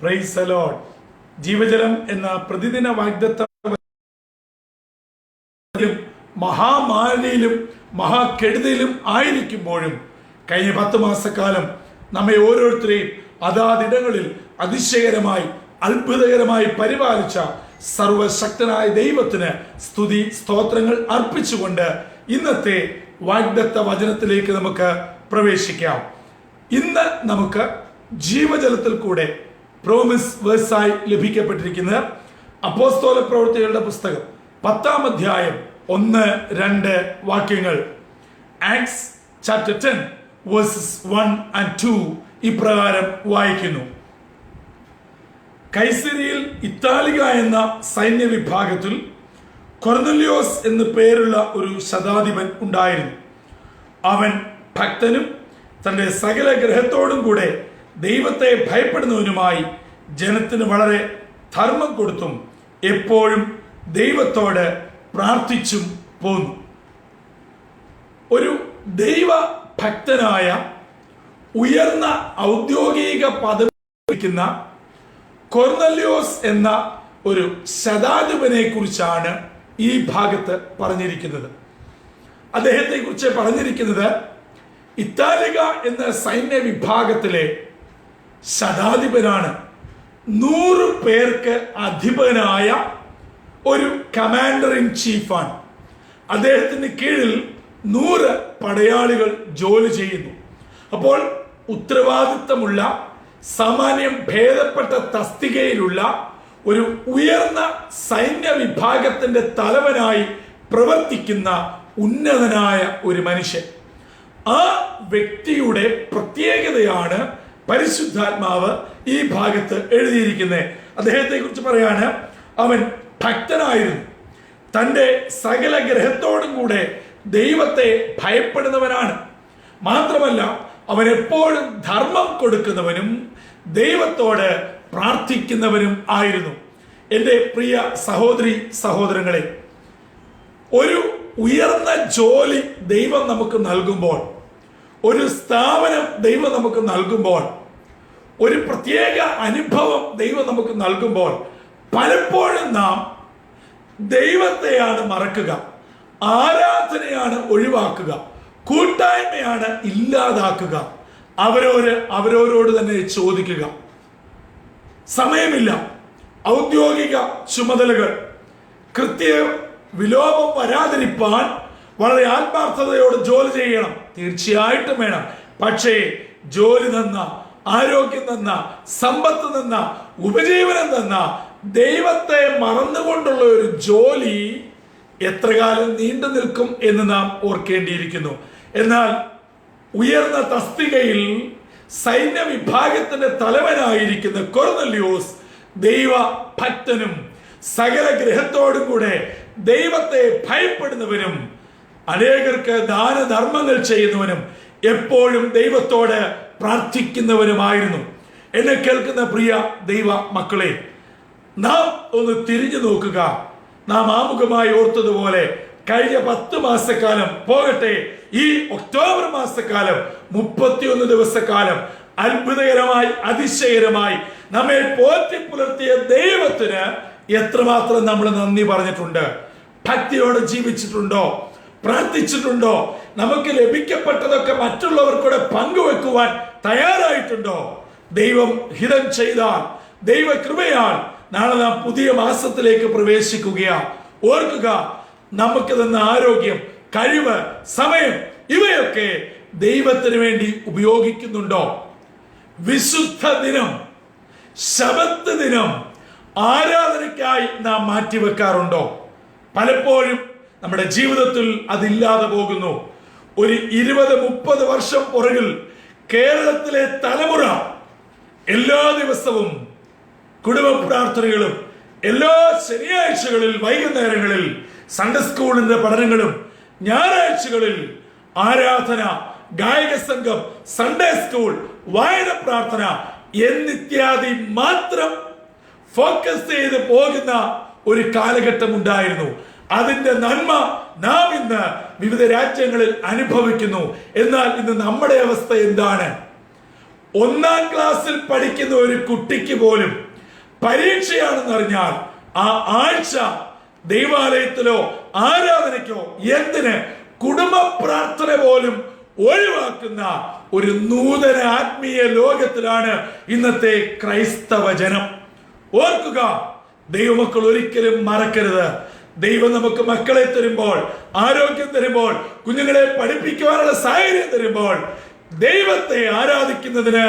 Praise the Lord. ജീവജലം എന്ന പ്രതിദിന വാഗ്ദത്തം മഹാമാരിയിലും മഹാകെടുതിയിലും ആയിരിക്കുമ്പോഴും കഴിഞ്ഞ 10 മാസക്കാലം നമ്മെ ഓരോരുത്തരെയും അതാതിടങ്ങളിൽ അതിശയകരമായി അത്ഭുതകരമായി പരിപാലിച്ച സർവശക്തനായ ദൈവത്തിന് സ്തുതി സ്തോത്രങ്ങൾ അർപ്പിച്ചുകൊണ്ട് ഇന്നത്തെ വാഗ്ദത്ത വചനത്തിലേക്ക് നമുക്ക് പ്രവേശിക്കാം. ഇന്ന് നമുക്ക് ജീവജലത്തിൽ കൂടെ പ്രോമിസ് വേഴ്സായി ലഭിക്കപ്പെട്ടിരിക്കുന്ന അപ്പോസ്തല പ്രവൃത്തികളുടെ പുസ്തകം 10-ാം അധ്യായം 1-2 വാക്യങ്ങൾ. ആക്ട്സ് ചാപ്റ്റർ 10 വേഴ്സസ് 1 and 2 ഇപ്രകാരം വായിക്കുന്നു. കൈസരിയിൽ ഇത്താലിക എന്ന സൈന്യ വിഭാഗത്തിൽ കൊർന്നല്യോസ് എന്ന് പേരുള്ള ഒരു ശതാധിപൻ ഉണ്ടായിരുന്നു. അവൻ ഭക്തനും തന്റെ സകല ഗ്രഹത്തോടും കൂടെ ദൈവത്തെ ഭയപ്പെടുന്നവനുമായി ജനത്തിന് വളരെ ധർമ്മം കൊടുത്തും എപ്പോഴും ദൈവത്തോട് പ്രാർത്ഥിച്ചും പോന്നു. ഒരു ദൈവ ഭക്തനായ ഉയർന്ന ഔദ്യോഗിക പദവി ലഭിക്കുന്ന കൊർന്നല്യോസ് എന്ന ഒരു ശതാധിപനെ കുറിച്ചാണ് ഈ ഭാഗത്ത് പറഞ്ഞിരിക്കുന്നത്. അദ്ദേഹത്തെ കുറിച്ച് പറഞ്ഞിരിക്കുന്നത് ഇത്താലിക എന്ന സൈന്യ വിഭാഗത്തിലെ ശതാധിപനാണ്. 100 പേർക്ക് അധിപനായ ഒരു കമാൻഡർ ഇൻ ചീഫാണ്. അദ്ദേഹത്തിന് കീഴിൽ 100 പടയാളികൾ ജോലി ചെയ്യുന്നു. അപ്പോൾ ഉത്തരവാദിത്തമുള്ള സാമാന്യം ഭേദപ്പെട്ട തസ്തികയിലുള്ള ഒരു ഉയർന്ന സൈന്യ വിഭാഗത്തിന്റെ തലവനായി പ്രവർത്തിക്കുന്ന ഉന്നതനായ ഒരു മനുഷ്യൻ. ആ വ്യക്തിയുടെ പ്രത്യേകതയാണ് പരിശുദ്ധാത്മാവ് ഈ ഭാഗത്ത് എഴുതിയിരിക്കുന്നത്. അദ്ദേഹത്തെ കുറിച്ച് പറയാണ്, അവൻ ഭക്തനായിരുന്നു, തൻ്റെ സകല ഗ്രഹത്തോടും കൂടെ ദൈവത്തെ ഭയപ്പെടുന്നവനാണ്. മാത്രമല്ല അവൻ എപ്പോഴും ധർമ്മം കൊടുക്കുന്നവനും ദൈവത്തോട് പ്രാർത്ഥിക്കുന്നവനും ആയിരുന്നു. എൻ്റെ പ്രിയ സഹോദരി സഹോദരങ്ങളെ, ഒരു ഉയർന്ന ജോലി ദൈവം നമുക്ക് നൽകുമ്പോൾ, ഒരു സ്ഥാപനം ദൈവം നമുക്ക് നൽകുമ്പോൾ, ഒരു പ്രത്യേക അനുഭവം ദൈവം നമുക്ക് നൽകുമ്പോൾ പലപ്പോഴും നാം ദൈവത്തെയാണ് മറക്കുക, ആരാധനയാണ് ഒഴിവാക്കുക, കൂട്ടായ്മയാണ് ഇല്ലാതാക്കുക, അവരോരോട് തന്നെ ചോദിക്കുക. സമയമില്ല, ഔദ്യോഗിക ചുമതലകൾ, കൃത്യ വിലോപം വരാതിരിപ്പാൻ വളരെ ആത്മാർത്ഥതയോട് ജോലി ചെയ്യണം, തീർച്ചയായിട്ടും വേണം. പക്ഷേ ജോലി തന്ന, ആരോഗ്യം തന്ന, സമ്പത്ത് തന്ന, ഉപജീവനം തന്ന ദൈവത്തെ മറന്നുകൊണ്ടുള്ള ഒരു ജോലി എത്ര കാലം നീണ്ടു നിൽക്കും എന്ന് നാം ഓർക്കേണ്ടിയിരിക്കുന്നു. എന്നാൽ ഉയർന്ന തസ്തികയിൽ സൈന്യ വിഭാഗത്തിന്റെ തലവനായിരിക്കുന്ന കൊർന്നല്യോസ് ദൈവ ഭക്തനും സകല ഗ്രഹത്തോടും കൂടെ ദൈവത്തെ ഭയപ്പെടുന്നവനും അനേകർക്ക് ദാനധർമ്മങ്ങൾ ചെയ്യുന്നവനും എപ്പോഴും ദൈവത്തോട് പ്രാർത്ഥിക്കുന്നവനുമായിരുന്നു. എന്നെ കേൾക്കുന്ന പ്രിയ ദൈവ മക്കളെ, നാം ഒന്ന് തിരിഞ്ഞു നോക്കുക. നാം ആമുഖമായി ഓർത്തതുപോലെ കഴിഞ്ഞ 10 മാസക്കാലം പോകട്ടെ, ഈ ഒക്ടോബർ മാസക്കാലം 31 ദിവസക്കാലം അത്ഭുതകരമായി അതിശയകരമായി നമ്മെ പോറ്റി പുലർത്തിയ ദൈവത്തിന് എത്രമാത്രം നമ്മൾ നന്ദി പറഞ്ഞിട്ടുണ്ട്. ഭക്തിയോടെ ജീവിച്ചിട്ടുണ്ടോ? പ്രാർത്ഥിച്ചിട്ടുണ്ടോ? നമുക്ക് ലഭിക്കപ്പെട്ടതൊക്കെ മറ്റുള്ളവർക്കൂടെ പങ്കുവെക്കുവാൻ തയ്യാറായിട്ടുണ്ടോ? ദൈവം ഹിതം ചെയ്താൽ, ദൈവകൃപയാൽ നാളെ നാം പുതിയ മാസത്തിലേക്ക് പ്രവേശിക്കുകയാണ്. ഓർക്കുക, നമുക്ക് തന്ന ആരോഗ്യം, കഴിവ്, സമയം ഇവയൊക്കെ ദൈവത്തിന് വേണ്ടി ഉപയോഗിക്കുന്നുണ്ടോ? വിശുദ്ധ ദിനം, ശബത്ത് ദിനം ആരാധനയ്ക്കായി നാം മാറ്റിവെക്കാറുണ്ടോ? പലപ്പോഴും നമ്മുടെ ജീവിതത്തിൽ അതില്ലാതെ പോകുന്നു. ഒരു 20-30 വർഷം പുറകിൽ കേരളത്തിലെ തലമുറ എല്ലാ ദിവസവും കുടുംബ പ്രാർത്ഥനകളും, എല്ലാ ശനിയാഴ്ചകളിൽ വൈകുന്നേരങ്ങളിൽ സൺഡേ സ്കൂളിന്റെ പഠനങ്ങളും, ഞായറാഴ്ചകളിൽ ആരാധന, ഗായക സംഘം, സൺഡേ സ്കൂൾ, വായന പ്രാർത്ഥന എന്നിത്യാദി മാത്രം ഫോക്കസ് ചെയ്ത് പോകുന്ന ഒരു കാലഘട്ടം ഉണ്ടായിരുന്നു. അതിന്റെ നന്മ നാം ഇന്ന് വിവിധ രാജ്യങ്ങളിൽ അനുഭവിക്കുന്നു. എന്നാൽ ഇന്ന് നമ്മുടെ അവസ്ഥ എന്താണ്? ഒന്നാം ക്ലാസ്സിൽ പഠിക്കുന്ന ഒരു കുട്ടിക്ക് പോലും പരീക്ഷയാണെന്ന് അറിഞ്ഞാൽ ആ ആഴ്ച ദൈവാലയത്തിലോ ആരാധനയ്ക്കോ എന്തിന് കുടുംബ പ്രാർത്ഥന പോലും ഒഴിവാക്കുന്ന ഒരു നൂതന ആത്മീയ ലോകത്തിലാണ് ഇന്നത്തെ ക്രൈസ്തവ ജനം. ഓർക്കുക, ദൈവമക്കൾ ഒരിക്കലും മറക്കരുത്. ദൈവം നമുക്ക് മക്കളെ തരുമ്പോൾ, ആരോഗ്യം തരുമ്പോൾ, കുഞ്ഞുങ്ങളെ പഠിപ്പിക്കുവാനുള്ള സാഹചര്യം തരുമ്പോൾ, ദൈവത്തെ ആരാധിക്കുന്നതിന്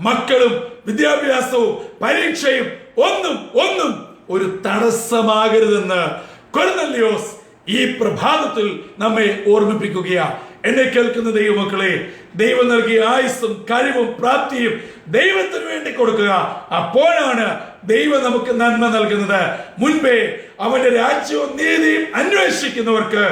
മക്കളും വിദ്യാഭ്യാസവും പരീക്ഷയും ഒന്നും ഒരു തടസ്സമാകരുതെന്ന് കൊർന്നല്യോസ് ഈ പ്രഭാതത്തിൽ നമ്മെ ഓർമ്മിപ്പിക്കുകയാണ്. എന്നെ കേൾക്കുന്ന ദൈവമക്കളെ, ദൈവം നൽകിയ ആയുസ്സും കഴിവും പ്രാപ്തിയും ദൈവത്തിന് വേണ്ടി കൊടുക്കുക. അപ്പോഴാണ് ദൈവം നമുക്ക് നന്മ നൽകുന്നത്. മുൻപേ അവന്റെ രാജ്യവും നീതിയും അന്വേഷിക്കുന്നവർക്ക്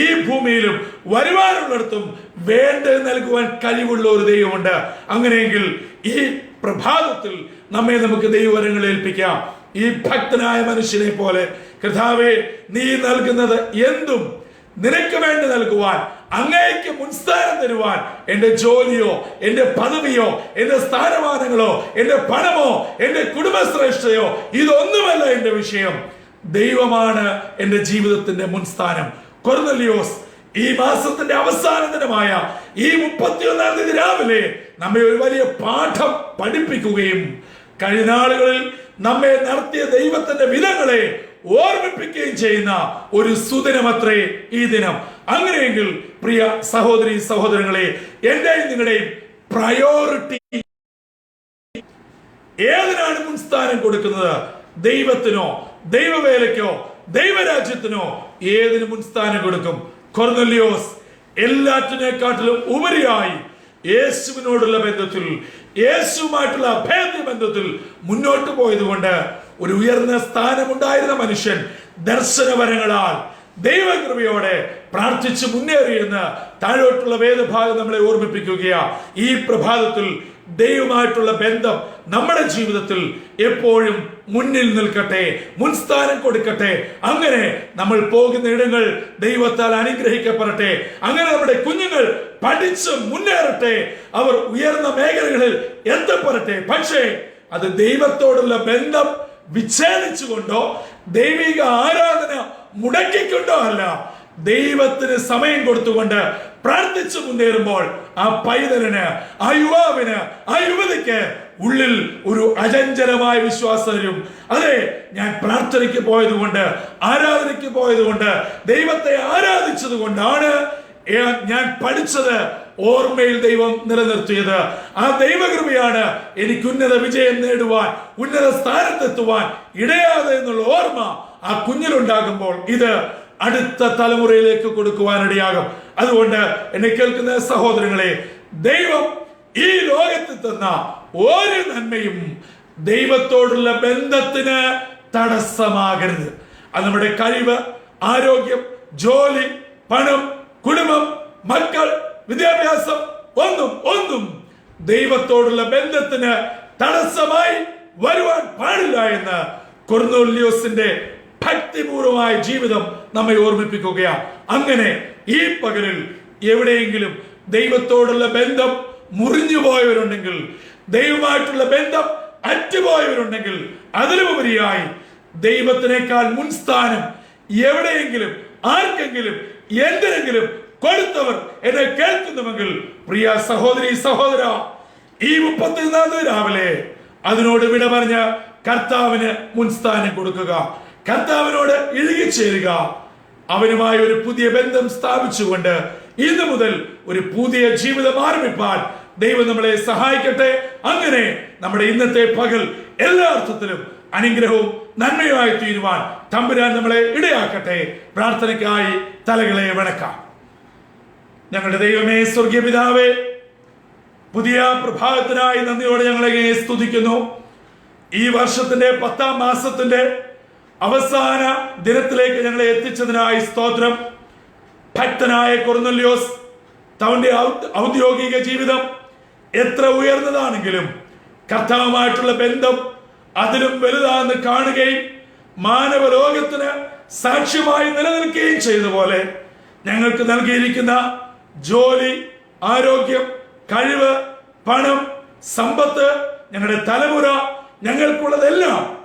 ഈ ഭൂമിയിലും വരുവാനുള്ളിടത്തും വേണ്ടത് നൽകുവാൻ കഴിവുള്ള ഒരു ദൈവമുണ്ട്. അങ്ങനെയെങ്കിൽ ഈ പ്രഭാതത്തിൽ നമുക്ക് ദൈവവരങ്ങൾ ഏൽപ്പിക്കാം. ഈ ഭക്തനായ മനുഷ്യനെ പോലെ, കർത്താവേ, നീ നൽകുന്നത് എന്തും നിനക്ക് വേണ്ടി നൽകുവാൻ, അങ്ങേക്ക് മുൻസ്ഥാനം തരുവാൻ, എന്റെ ജോലിയോ, എന്റെ പദവിയോ, എന്റെ സ്ഥാനമാനങ്ങളോ, എന്റെ പണമോ, എന്റെ കുടുംബശ്രേഷ്ഠയോ, ഇതൊന്നുമല്ല എന്റെ വിഷയം. ദൈവമാണ് എന്റെ ജീവിതത്തിന്റെ മുൻസ്ഥാനം. കൊർന്നല്യോസ് ഈ മാസത്തിന്റെ അവസാന ദിനമായ ഈ 31-ാം തീയതി രാവിലെ നമ്മെ ഒരു വലിയ പാഠം പഠിപ്പിക്കുകയും കഴിഞ്ഞ നാളുകളിൽ നമ്മെ നടത്തിയ ദൈവത്തിന്റെ വിധങ്ങളെ ഓർമ്മിപ്പിക്കുകയും ചെയ്യുന്ന ഒരു സുദിനമത്രേ ഈ ദിനം. അങ്ങനെയെങ്കിൽ പ്രിയ സഹോദരി സഹോദരങ്ങളെ, എന്റെയും നിങ്ങളുടെയും പ്രയോറിറ്റി ഏതിനാണ് മുൻസ്ഥാനം കൊടുക്കുന്നത്? ദൈവത്തിനോ, ദൈവവേലയ്ക്കോ, ദൈവരാജ്യത്തിനോ? ഏതിന് മുൻസ്ഥാനം കൊടുക്കും? കൊർന്നല്യോസ് എല്ലാറ്റിനെക്കാട്ടിലും ഉപരിയായി യേശുവിനോടുള്ള ബന്ധത്തിൽ, യേശുവുമായിട്ടുള്ള അഭേദ്യ ബന്ധത്തിൽ മുന്നോട്ട് പോയതുകൊണ്ട് ഒരു ഉയർന്ന സ്ഥാനമുണ്ടായിരുന്ന മനുഷ്യൻ ദർശനവരങ്ങളാൽ ദൈവകൃപയോടെ പ്രാർത്ഥിച്ച് മുന്നേറിയെന്ന് താഴോട്ടുള്ള വേദഭാഗം നമ്മളെ ഓർമ്മിപ്പിക്കുകയാണ്. ഈ പ്രഭാതത്തിൽ ദൈവമായിട്ടുള്ള ബന്ധം നമ്മുടെ ജീവിതത്തിൽ എപ്പോഴും മുന്നിൽ നിൽക്കട്ടെ, മുൻസ്ഥാനം കൊടുക്കട്ടെ. അങ്ങനെ നമ്മൾ പോകുന്ന ഇടങ്ങൾ ദൈവത്താൽ അനുഗ്രഹിക്കപ്പെടട്ടെ. അങ്ങനെ നമ്മുടെ കുഞ്ഞുങ്ങൾ പഠിച്ച് മുന്നേറട്ടെ, അവർ ഉയർന്ന മേഖലകളിൽ എത്തപ്പെടട്ടെ. പക്ഷേ അത് ദൈവത്തോടുള്ള ബന്ധം വിച്ഛേദിച്ചുകൊണ്ടോ ദൈവിക ആരാധന മുടക്കിക്കൊണ്ടോ അല്ല, ദൈവത്തിന് സമയം കൊടുത്തുകൊണ്ട് പ്രാർത്ഥിച്ചു മുന്നേറുമ്പോൾ ആ പൈതലിന്, ആ യുവാവിന്, ആ യുവതിക്ക് ഉള്ളിൽ ഒരു അചഞ്ചലമായ വിശ്വാസം വരും. അതെ, ഞാൻ പ്രാർത്ഥനയ്ക്ക് പോയതുകൊണ്ട്, ആരാധനയ്ക്ക് പോയതുകൊണ്ട്, ദൈവത്തെ ആരാധിച്ചത് കൊണ്ടാണ് ഞാൻ പഠിച്ചത്, ഓർമ്മയിൽ ദൈവം നിലനിർത്തിയത്. ആ ദൈവകൃപയാണ് എനിക്ക് ഉന്നത വിജയം നേടുവാൻ, ഉന്നത സ്ഥാനത്തെത്തുവാൻ ഇടയാതെ എന്നുള്ള ഓർമ്മ ആ കുഞ്ഞിലുണ്ടാകുമ്പോൾ ഇത് അടുത്ത തലമുറയിലേക്ക് കൊടുക്കുവാനിടയാകും. അതുകൊണ്ട് എന്നെ കേൾക്കുന്ന സഹോദരങ്ങളെ, ദൈവം ഈ ലോകത്തിൽ തന്ന ഒരു നന്മയും ദൈവത്തോടുള്ള ബന്ധത്തിന് തടസ്സമാകരുത്. അത് നമ്മുടെ കഴിവ്, ആരോഗ്യം, ജോലി, പണം, കുടുംബം, മക്കൾ, വിദ്യാഭ്യാസം ഒന്നും ദൈവത്തോടുള്ള ബന്ധത്തിന് തടസ്സമായി വരുവാൻ പാടില്ല എന്ന് കൊർന്നല്യോസിന്റെ ഭക്തിപൂർവമായ ജീവിതം നമ്മെ ഓർമ്മിപ്പിക്കുകയാണ്. അങ്ങനെ ഈ പകലിൽ എവിടെയെങ്കിലും ദൈവത്തോടുള്ള ബന്ധം മുറിഞ്ഞു പോയവരുണ്ടെങ്കിൽ, ദൈവമായിട്ടുള്ള ബന്ധം അറ്റുപോയവരുണ്ടെങ്കിൽ, അതിലുപരിയായി ദൈവത്തിനേക്കാൾ മുൻസ്ഥാനം എവിടെയെങ്കിലും ആർക്കെങ്കിലും എന്തിനെങ്കിലും കൊടുത്തവർ എന്നെ കേൾക്കുന്നുവെങ്കിൽ, പ്രിയ സഹോദരി സഹോദര, ഈ 31-ാം തീയതി രാവിലെ അതിനോട് വിട പറഞ്ഞ് കർത്താവിന് മുൻസ്ഥാനം കൊടുക്കുക, കർത്താവിനോട് ഇഴുകിച്ചേരുക. അവനുമായി ഒരു പുതിയ ബന്ധം സ്ഥാപിച്ചുകൊണ്ട് ഇന്നു മുതൽ ഒരു പുതിയ ജീവിതം ആരംഭിപ്പാൻ ദൈവം നമ്മളെ സഹായിക്കട്ടെ. അങ്ങനെ നമ്മുടെ ഇന്നത്തെ പകൽ എല്ലാ അർത്ഥത്തിലും അനുഗ്രഹവും നന്മയുമായി തീരുവാൻ തമ്പുരാൻ നമ്മളെ ഇടയാക്കട്ടെ. പ്രാർത്ഥനയ്ക്കായി തലകളെ വണക്കാം. ഞങ്ങളുടെ ദൈവമേ, സ്വർഗീയ പിതാവേ, പുതിയ പ്രഭാതത്തിനായി നന്ദിയോടെ ഞങ്ങളെ സ്തുതിക്കുന്നു. ഈ വർഷത്തിന്റെ 10-ാം മാസത്തിന്റെ അവസാന ദിനത്തിലേക്ക് ഞങ്ങളെ എത്തിച്ചതിനായി സ്തോത്രം. ഭക്തനായ കൊർന്നല്യോസ് തന്റെ ഔദ്യോഗിക ജീവിതം എത്ര ഉയർന്നതാണെങ്കിലും കർത്താവുമായിട്ടുള്ള ബന്ധം അതിലും വലുതാണെന്ന് കാണുകയും മാനവലോകത്തിന് സാക്ഷ്യമായി നിലനിൽക്കുകയും ചെയ്തതുപോലെ ഞങ്ങൾക്ക് നൽകിയിരിക്കുന്ന ജോലി, ആരോഗ്യം, കഴിവ്, പണം, സമ്പത്ത്, ഞങ്ങളുടെ തലമുറ, ഞങ്ങൾക്കുള്ളതെല്ലാം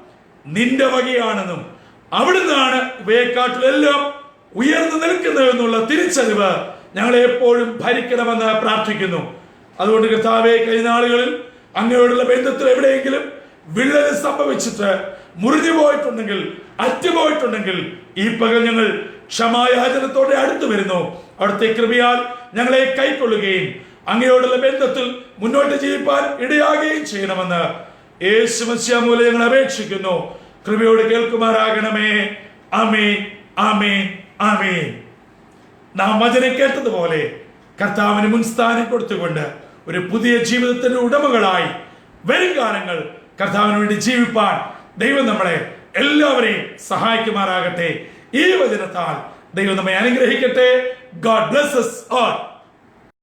നിന്റെ വകയാണെന്നും അവിടുന്നാണ് ഇവയെക്കാട്ടിലെല്ലാം ഉയർന്നു നിൽക്കുന്നതെന്നുള്ള തിരിച്ചറിവ് ഞങ്ങളെ എപ്പോഴും ഭരിക്കണമെന്ന് പ്രാർത്ഥിക്കുന്നു. അതുകൊണ്ട് കർത്താവേ, കഴിഞ്ഞ നാളുകളിൽ അങ്ങയോടുള്ള ബന്ധത്തിൽ എവിടെയെങ്കിലും വിള്ളൽ സംഭവിച്ചിട്ട് മുറിഞ്ഞു പോയിട്ടുണ്ടെങ്കിൽ, അറ്റുപോയിട്ടുണ്ടെങ്കിൽ, ഈ പകൽ ഞങ്ങൾ ക്ഷമായാചനത്തോടെ അടുത്തു വരുന്നു. അവിടുത്തെ കൃപയാൽ ഞങ്ങളെ കൈക്കൊള്ളുകയും അങ്ങയോടുള്ള ബന്ധത്തിൽ മുന്നോട്ട് ജീവിപ്പാൻ ഇടയാകുകയും ചെയ്യണമെന്ന് യേശു മിശിഹാ മൂലം ഞങ്ങൾ അപേക്ഷിക്കുന്നു. കൃപയോട് കേൾക്കുമാറാകണമേ. ആമേൻ, ആമേൻ, ആമേൻ. നാം വചനം കേട്ടതുപോലെ കർത്താവിന് മുൻസ്ഥാനം കൊടുത്തുകൊണ്ട് ഒരു പുതിയ ജീവിതത്തിന്റെ ഉടമകളായി വരും കാലങ്ങൾ കർത്താവിന് വേണ്ടി ജീവിപ്പാൻ ദൈവം നമ്മളെ എല്ലാവരെയും സഹായിക്കുമാറാകട്ടെ. ഈ വചനത്താൽ ദൈവം നമ്മെ അനുഗ്രഹിക്കട്ടെ. God bless us all.